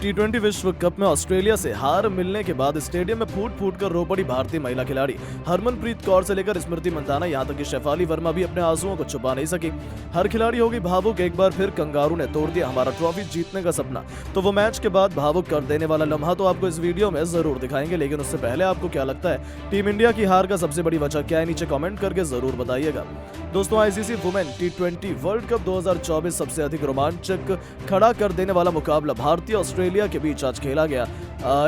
टी20 विश्व कप में ऑस्ट्रेलिया से हार मिलने के बाद स्टेडियम में फूट फूट कर रो पड़ी भारतीय महिला खिलाड़ी हरमनप्रीत कौर से लेकर स्मृति मंदाना, यहां तक कि शेफाली वर्मा भी अपने आंसुओं को छुपा नहीं सकी। हर खिलाड़ी होगी भावुक, एक बार फिर कंगारू ने तोड़ दिया हमारा ट्रॉफी जीतने का सपना। तो वो मैच के बाद भावुक कर देने वाला लम्हा तो आपको इस वीडियो में जरूर दिखाएंगे, लेकिन उससे पहले आपको क्या लगता है टीम इंडिया की हार का सबसे बड़ी वजह क्या है, नीचे कमेंट करके जरूर बताइएगा। दोस्तों, आईसीसी वुमेन टी20 वर्ल्ड कप 2024 सबसे अधिक रोमांचक खड़ा कर देने वाला मुकाबला भारतीय ऑस्ट्रेलिया के बीच आज खेला गया।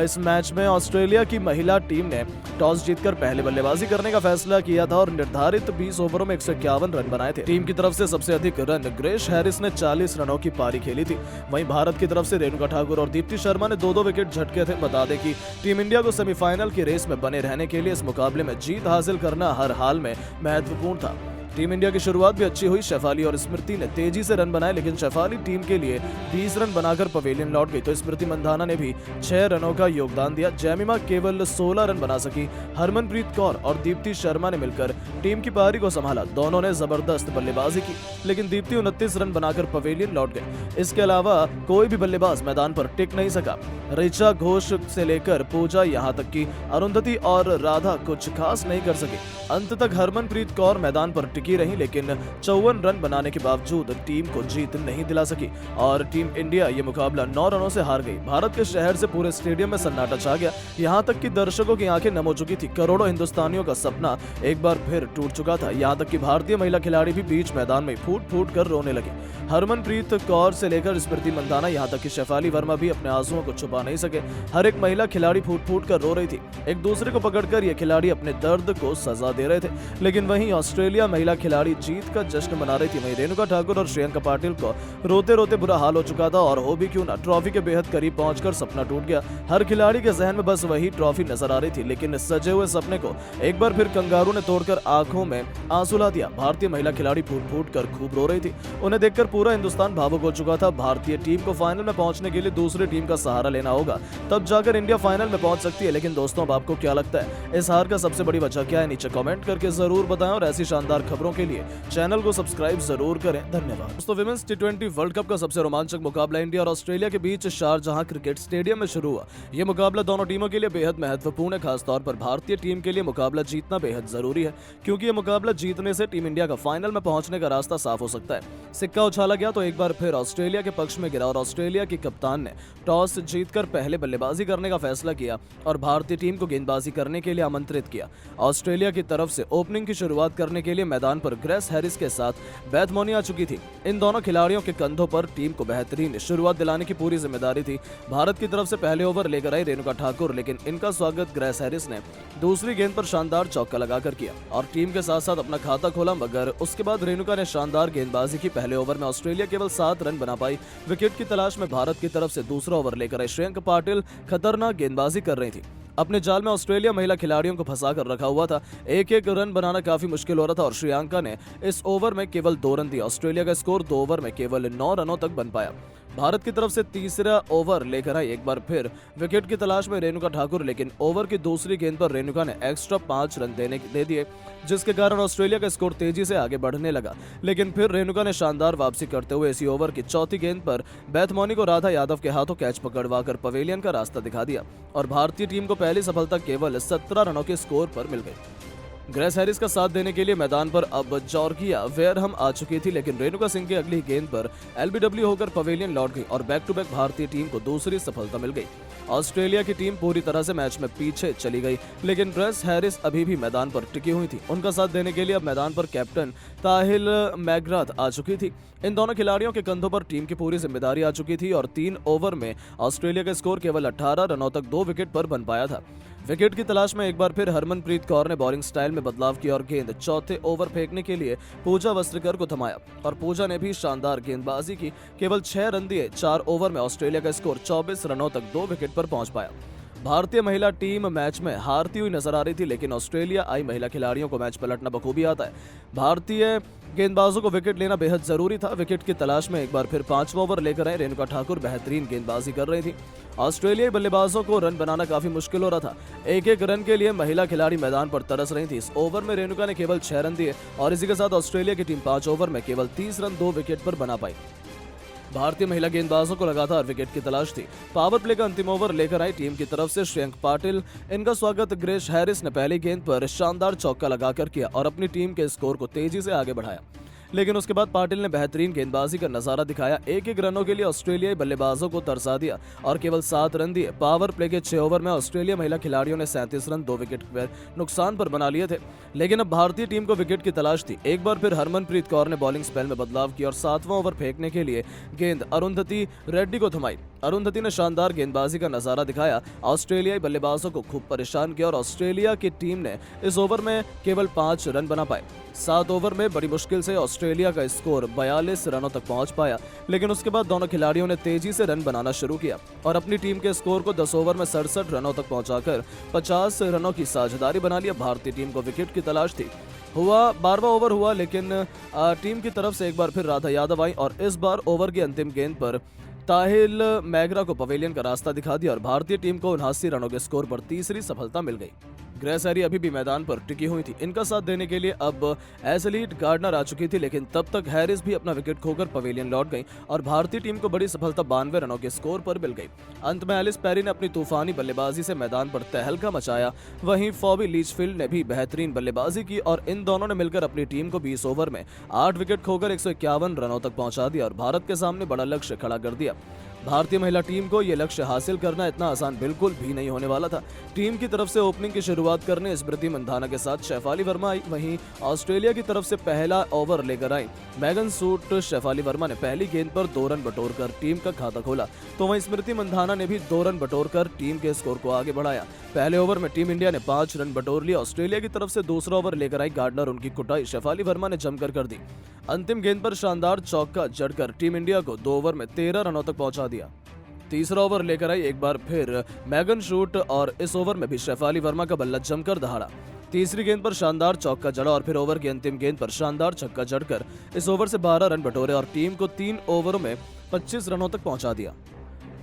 इस मैच में ऑस्ट्रेलिया की महिला टीम ने टॉस जीतकर पहले बल्लेबाजी करने का फैसला किया था और निर्धारित 20 ओवरों में 151 रन बनाए थे। टीम की तरफ से सबसे अधिक रन ग्रेस हैरिस ने 40 रनों की पारी खेली थी। वहीं भारत की तरफ से रेणुका ठाकुर और दीप्ति शर्मा ने दो विकेट झटके थे। बता दें कि टीम इंडिया को सेमीफाइनल की रेस में बने रहने के लिए इस मुकाबले में जीत हासिल करना हर हाल में महत्वपूर्ण था। टीम इंडिया की शुरुआत भी अच्छी हुई। शेफाली और स्मृति ने तेजी से रन बनाए, लेकिन शेफाली टीम के लिए 20 रन बनाकर पवेलियन लौट गई, तो स्मृति मंदाना ने भी 6 रनों का योगदान दिया। जैमिमा केवल 16 रन बना सकी। हरमनप्रीत कौर और दीप्ति शर्मा ने मिलकर टीम की पारी को संभाला। दोनों ने जबरदस्त बल्लेबाजी की, लेकिन दीप्ति 29 रन बनाकर पवेलियन लौट गए। इसके अलावा कोई भी बल्लेबाज मैदान पर टिक नहीं सका। ऋचा घोष से लेकर पूजा, यहाँ तक कि अरुंधति और राधा कुछ खास नहीं कर सके। अंत तक हरमनप्रीत कौर मैदान पर टिकी रही, लेकिन 54 रन बनाने के बावजूद टीम को जीत नहीं दिला सकी और टीम इंडिया ये मुकाबला 9 रनों से हार गई। भारत के शहर से पूरे स्टेडियम में सन्नाटा छा गया, यहाँ तक कि दर्शकों की आंखें नम हो चुकी थी। करोड़ों हिंदुस्तानियों का सपना एक बार फिर टूट चुका था। यहाँ तक कि भारतीय महिला खिलाड़ी भी बीच मैदान में फूट फूट कर रोने लगे। हरमनप्रीत कौर से लेकर स्मृति मंदाना, यहाँ तक कि शेफाली वर्मा भी अपने आंसुओं को छुपा नहीं सके। हर एक महिला खिलाड़ी फूट फूट कर रो रही थी। एक दूसरे को पकड़कर ये खिलाड़ी अपने दर्द को सजा दे रहे थे, लेकिन वहीं ऑस्ट्रेलिया महिला खिलाड़ी जीत का जश्न मना रही थी। वहीं रेणुका ठाकुर और श्रेयंका पाटिल को रोते रोते बुरा हाल हो चुका था और हो भी क्यों ना, ट्रॉफी के बेहद करीब पहुंचकर सपना टूट गया। हर खिलाड़ी के जहन में बस वही ट्रॉफी नजर आ रही थी, लेकिन सजे हुए सपने को एक बार फिर कंगारू ने तोड़कर आंखों में आंसू ला दिया। भारतीय महिला खिलाड़ी फूट फूट कर खूब रो रही थी। उन्हें देखकर पूरा हिंदुस्तान भावुक हो चुका था। भारतीय टीम को फाइनल में पहुंचने के लिए दूसरी टीम का सहारा लेना होगा, तब जाकर इंडिया फाइनल में पहुंच सकती है। लेकिन दोस्तों, अब आपको क्या लगता है इस हार का सबसे बड़ी वजह क्या है, नीचे कमेंट करके जरूर बताएं और ऐसी शानदार खबरों के लिए चैनल को सब्सक्राइब जरूर करें। धन्यवाद। दोस्तों, विमेंस टी20 वर्ल्ड कप का सबसे रोमांचक मुकाबला इंडिया और ऑस्ट्रेलिया के बीच शारजहां क्रिकेट स्टेडियम में शुरू हुआ। यह मुकाबला दोनों टीमों के लिए बेहद महत्वपूर्ण है। खासतौर पर भारतीय टीम के लिए मुकाबला जीतना बेहद जरूरी है, क्योंकि यह मुकाबला जीतने से टीम इंडिया का फाइनल में पहुंचने का रास्ता साफ हो सकता है। सिक्का उछाला गया तो एक बार फिर ऑस्ट्रेलिया के पक्ष में गिरा और ऑस्ट्रेलिया की कप्तान ने टॉस जीतकर पहले बल्लेबाजी करने का फैसला किया और भारतीय टीम को गेंदबाजी करने के लिए आमंत्रित किया। ऑस्ट्रेलिया की तरफ से ओपनिंग की शुरुआत करने के लिए मैदान पर ग्रेस हैरिस के साथ बेथ मोनी आ चुकी थी। इन दोनों खिलाड़ियों के कंधों पर टीम को बेहतरीन शुरुआत दिलाने की पूरी जिम्मेदारी थी। भारत की तरफ से पहले ओवर लेकर आई रेणुका ठाकुर, लेकिन इनका स्वागत ग्रेस हैरिस ने दूसरी गेंद पर शानदार चौका लगाकर किया और टीम के साथ साथ अपना खाता खोला। मगर उसके बाद रेणुका ने शानदार गेंदबाजी की। पहले ओवर में ऑस्ट्रेलिया केवल 7 रन बना पाई। विकेट की तलाश में भारत की तरफ से दूसरा ओवर लेकर आई श्रेयंका पाटिल खतरनाक गेंदबाजी कर रही थी। अपने जाल में ऑस्ट्रेलिया महिला खिलाड़ियों को फंसा कर रखा हुआ था। एक एक रन बनाना काफी मुश्किल हो रहा था और श्रेयांका ने इस ओवर में केवल 2 रन दिए। ऑस्ट्रेलिया का स्कोर 2 ओवर में केवल 9 रनों तक बन पाया। भारत की तरफ से तीसरा ओवर लेकर आई एक बार फिर विकेट की तलाश में रेणुका ठाकुर, लेकिन ओवर की दूसरी गेंद पर रेणुका ने एक्स्ट्रा 5 रन दे दिए, जिसके कारण ऑस्ट्रेलिया का स्कोर तेजी से आगे बढ़ने लगा। लेकिन फिर रेणुका ने शानदार वापसी करते हुए इसी ओवर की चौथी गेंद पर बेथ मोनी को राधा यादव के हाथों कैच पकड़वाकर पवेलियन का रास्ता दिखा दिया और भारतीय टीम को पहली सफलता केवल 17 रनों के स्कोर पर मिल गई। ग्रेस हैरिस का साथ देने के लिए मैदान पर अब जॉर्जिया वेयरहम आ चुकी थी, लेकिन रेणुका सिंह की अगली गेंद पर एलबीडब्ल्यू होकर पवेलियन लौट गई और बैक टू बैक भारतीय टीम को दूसरी सफलता मिल गई। ऑस्ट्रेलिया की टीम पूरी तरह से मैच में पीछे चली गई, लेकिन ग्रेस हैरिस अभी भी मैदान पर टिकी हुई थी। उनका साथ देने के लिए अब मैदान पर कैप्टन ताहिल मैग्राथ आ चुकी थी। इन दोनों खिलाड़ियों के कंधों पर टीम की पूरी जिम्मेदारी आ चुकी थी और 3 ओवर में ऑस्ट्रेलिया का स्कोर केवल 18 रनों तक 2 विकेट पर बन पाया था। विकेट की तलाश में एक बार फिर हरमनप्रीत कौर ने बॉलिंग स्टाइल में बदलाव किया और गेंद चौथे ओवर फेंकने के लिए पूजा वस्त्रकर को थमाया और पूजा ने भी शानदार गेंदबाजी की। केवल 6 रन दिए। 4 ओवर में ऑस्ट्रेलिया का स्कोर 24 रनों तक 2 विकेट पर पहुंच पाया। भारतीय महिला टीम मैच में हारती हुई नजर आ रही थी, लेकिन ऑस्ट्रेलिया आई महिला खिलाड़ियों को मैच पलटना बखूबी आता है। भारतीय गेंदबाजों को विकेट लेना बेहद जरूरी था। विकेट की तलाश में एक बार फिर 5वां ओवर लेकर आए रेणुका ठाकुर बेहतरीन गेंदबाजी कर रही थी। ऑस्ट्रेलियाई बल्लेबाजों को रन बनाना काफी मुश्किल हो रहा था। एक एक रन के लिए महिला खिलाड़ी मैदान पर तरस रही थी। इस ओवर में रेणुका ने केवल 6 रन दिए और इसी के साथ ऑस्ट्रेलिया की टीम 5 ओवर में केवल 30 रन 2 विकेट पर बना पाई। भारतीय महिला गेंदबाजों को लगातार विकेट की तलाश थी। पावर प्ले का अंतिम ओवर लेकर आई टीम की तरफ से श्रेयंक पाटिल। इनका स्वागत ग्रेस हैरिस ने पहली गेंद पर शानदार चौका लगाकर किया और अपनी टीम के स्कोर को तेजी से आगे बढ़ाया। लेकिन उसके बाद पाटिल ने बेहतरीन गेंदबाजी का नजारा दिखाया। एक रनों के लिए ऑस्ट्रेलियाई बल्लेबाजों को तरसा दिया और केवल 7 रन दिए। पावर प्ले के 6 ओवर में ऑस्ट्रेलिया महिला खिलाड़ियों ने 37 रन 2 विकेट पर नुकसान पर बना लिए थे। लेकिन अब भारतीय टीम को विकेट की तलाश थी। एक बार फिर हरमनप्रीत कौर ने बॉलिंग स्पेल में बदलाव किया और 7वां ओवर फेंकने के लिए गेंद अरुंधति रेड्डी को थमाई। अरुंधति ने शानदार गेंदबाजी का नजारा दिखाया, ऑस्ट्रेलियाई बल्लेबाजों को खूब परेशान किया और ऑस्ट्रेलिया की टीम ने इस ओवर में केवल 5 रन बना पाए। 7 ओवर में बड़ी मुश्किल से ऑस्ट्रेलिया का स्कोर 42 रनों तक पहुंच पाया। लेकिन उसके बाद दोनों खिलाड़ियों ने तेजी से रन बनाना शुरू किया और अपनी टीम के स्कोर को 10 ओवर में 67 रनों तक पहुंचाकर 50 रनों की साझेदारी बना लिया। भारतीय टीम को विकेट की तलाश थी। 12वां ओवर हुआ, लेकिन टीम की तरफ से एक बार फिर राधा यादव आई और इस बार ओवर की अंतिम गेंद पर ताहिल मैगरा को पवेलियन का रास्ता दिखा दिया और भारतीय टीम को 79 रनों के स्कोर पर तीसरी सफलता मिल गई। ग्रेस हैरी अभी भी मैदान पर टिकी हुई थी। इनका साथ देने के लिए अब एशलीट गार्डनर आ चुकी थी, लेकिन तब तक हैरिस भी अपना विकेट खोकर पवेलियन लौट गई और भारतीय टीम को बड़ी सफलता 92 रनों के स्कोर पर मिल गई। अंत में एलिस पेरी ने अपनी तूफानी बल्लेबाजी से मैदान पर तहलका मचाया। वहीं फॉबी लीचफील्ड ने भी बेहतरीन बल्लेबाजी की और इन दोनों ने मिलकर अपनी टीम को 20 ओवर में 8 विकेट खोकर 151 रनों तक पहुंचा दिया और भारत के सामने बड़ा लक्ष्य खड़ा कर दिया। भारतीय महिला टीम को यह लक्ष्य हासिल करना इतना आसान बिल्कुल भी नहीं होने वाला था। टीम की तरफ से ओपनिंग की शुरुआत करने स्मृति मंधाना के साथ शेफाली वर्मा आई। वहीं ऑस्ट्रेलिया की तरफ से पहला ओवर लेकर आई मैगन सूट शेफाली वर्मा ने पहली गेंद पर 2 रन बटोरकर टीम का खाता खोला, तो वहीं स्मृति मंधाना ने भी 2 रन बटोरकर टीम के स्कोर को आगे बढ़ाया। पहले ओवर में टीम इंडिया ने 5 रन बटोर लिया। ऑस्ट्रेलिया की तरफ से दूसरा ओवर लेकर आई गार्डनर, उनकी कुटाई शेफाली वर्मा ने जमकर कर दी। अंतिम गेंद पर शानदार चौका जड़कर टीम इंडिया को 2 ओवर में 13 रनों तक पहुंचा दिया। तीसरा ओवर लेकर आई एक बार फिर मैगन शूट और इस ओवर में भी शेफाली वर्मा का बल्ला जमकर दहाड़ा। तीसरी गेंद पर शानदार चौका जड़ा और फिर ओवर की अंतिम गेंद पर शानदार छक्का जड़कर इस ओवर से 12 रन बटोरे और टीम को 3 ओवरों में 25 रनों तक पहुंचा दिया।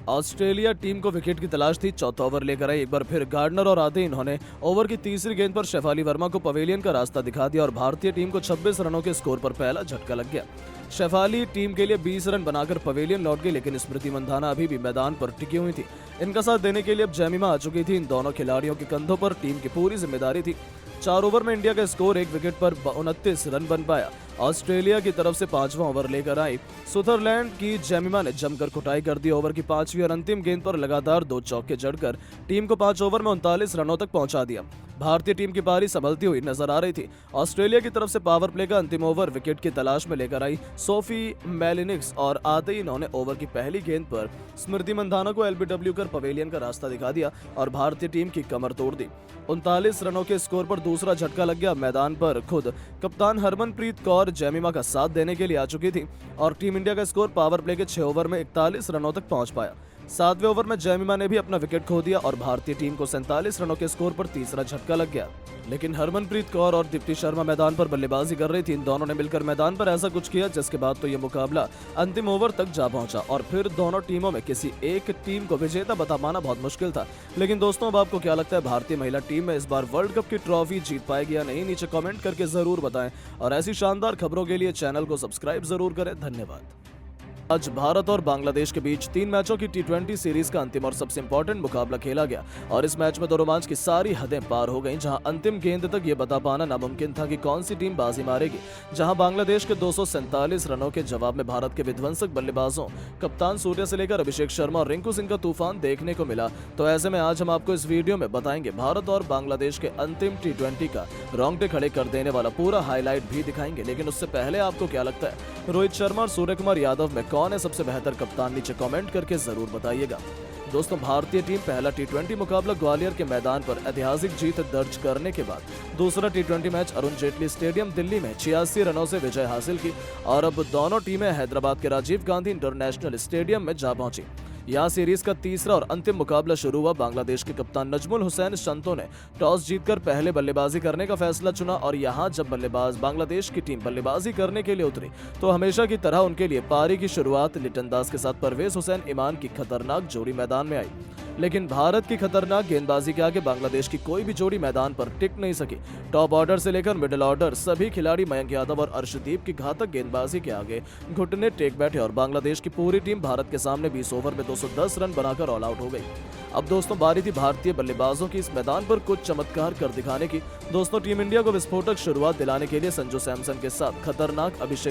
ऑस्ट्रेलिया टीम को विकेट की तलाश थी। चौथा ओवर लेकर आई एक बार फिर गार्डनर और आते इन्होंने ओवर की तीसरी गेंद पर शेफाली वर्मा को पवेलियन का रास्ता दिखा दिया और भारतीय टीम को 26 रनों के स्कोर पर पहला झटका लग गया। शेफाली टीम के लिए 20 रन बनाकर पवेलियन लौट गई, लेकिन स्मृति मंधाना अभी भी मैदान पर टिकी हुई थी। इनका साथ देने के लिए अब जेमिमा आ चुकी थी। इन दोनों खिलाड़ियों के कंधों पर टीम की पूरी जिम्मेदारी थी। 4 ओवर में इंडिया का स्कोर 1 विकेट पर 29 रन बन पाया। ऑस्ट्रेलिया की तरफ से 5वां ओवर लेकर आई सुथरलैंड की जेमिमा ने जमकर कुटाई कर दी। ओवर की 5वीं और अंतिम गेंद पर लगातार 2 चौके जड़कर टीम को 5 ओवर में 39 रनों तक पहुंचा दिया। भारतीय टीम की पारी संभलती हुई नजर आ रही थी। ऑस्ट्रेलिया की तरफ से पावर प्ले का अंतिम ओवर विकेट की तलाश में लेकर आई सोफी मेलिनिक्स और आते ही इन्होंने ओवर की पहली गेंद पर स्मृति मंधाना को एलबीडब्ल्यू कर पवेलियन का रास्ता दिखा दिया और भारतीय टीम की कमर तोड़ दी। 39 रनों के स्कोर पर दूसरा झटका लग गया। मैदान पर खुद कप्तान हरमनप्रीत कौर जेमिमा का साथ देने के लिए आ चुकी थी और टीम इंडिया का स्कोर पावर प्ले के 6 ओवर में 41 रनों तक पहुंच पाया। 7वें ओवर में जेमिमा ने भी अपना विकेट खो दिया और भारतीय टीम को 47 रनों के स्कोर पर तीसरा झटका लग गया। लेकिन हरमनप्रीत कौर और दीप्ति शर्मा मैदान पर बल्लेबाजी कर रही थी। इन दोनों ने मिलकर मैदान पर ऐसा कुछ किया जिसके बाद तो ये मुकाबला अंतिम ओवर तक जा पहुंचा और फिर दोनों टीमों में किसी एक टीम को विजेता बता पाना बहुत मुश्किल था। लेकिन दोस्तों, अब आपको क्या लगता है, भारतीय महिला टीम में इस बार वर्ल्ड कप की ट्रॉफी जीत पाएगी या नहीं? नीचे कमेंट करके जरूर बताएं और ऐसी शानदार खबरों के लिए चैनल को सब्सक्राइब जरूर करें। धन्यवाद। आज भारत और बांग्लादेश के बीच 3 मैचों की T20 सीरीज का अंतिम और सबसे इंपॉर्टेंट मुकाबला खेला गया और इस मैच में दो रोमांच की सारी हदें पार हो गईं, जहां अंतिम गेंद तक ये बता पाना नामुमकिन था कि कौन सी टीम बाजी मारेगी। जहां बांग्लादेश के 247 रनों के जवाब में भारत के विध्वंसक बल्लेबाजों कप्तान सूर्या से लेकर अभिषेक शर्मा और रिंकू सिंह का तूफान देखने को मिला, तो ऐसे में आज हम आपको इस वीडियो में बताएंगे भारत और बांग्लादेश के अंतिम T20 का रोंगटे खड़े कर देने वाला पूरा हाईलाइट भी दिखाएंगे। लेकिन उससे पहले आपको क्या लगता है, रोहित शर्मा और सूर्य कुमार यादव में कौन है सबसे बेहतर कप्तान? नीचे कमेंट करके जरूर बताइएगा। दोस्तों, भारतीय टीम पहला T20 मुकाबला ग्वालियर के मैदान पर ऐतिहासिक जीत दर्ज करने के बाद दूसरा T20 match Arun Jaitley stadium Delhi में 86 रनों से विजय हासिल की और अब दोनों टीमें हैदराबाद के राजीव गांधी इंटरनेशनल स्टेडियम में जा पहुंची। यहाँ सीरीज का तीसरा और अंतिम मुकाबला शुरू हुआ। बांग्लादेश के कप्तान नजमुल हुसैन शंतो ने टॉस जीतकर पहले बल्लेबाजी करने का फैसला चुना और यहाँ जब बल्लेबाज बांग्लादेश की टीम बल्लेबाजी करने के लिए उतरी तो हमेशा की तरह उनके लिए पारी की शुरुआत लिटन दास के साथ परवेज हुसैन ईमान की खतरनाक जोड़ी मैदान में आई। लेकिन भारत की खतरनाक गेंदबाजी के आगे बांग्लादेश की कोई भी जोड़ी मैदान पर टिक नहीं सकी। टॉप ऑर्डर से लेकर मिडिल ऑर्डर सभी खिलाड़ी मयंक यादव और अर्शदीप की घातक गेंदबाजी के आगे घुटने टेक बैठे और बांग्लादेश की पूरी टीम भारत के सामने 20 ओवर में 210 रन बनाकर ऑल आउट हो गई। अब दोस्तों बारी थी भारतीय बल्लेबाजों की इस मैदान पर कुछ चमत्कार कर दिखाने की। दोस्तों टीम इंडिया को विस्फोटक शुरुआत दिलाने के लिए संजू सैमसन के साथ खतरनाक अभिषेक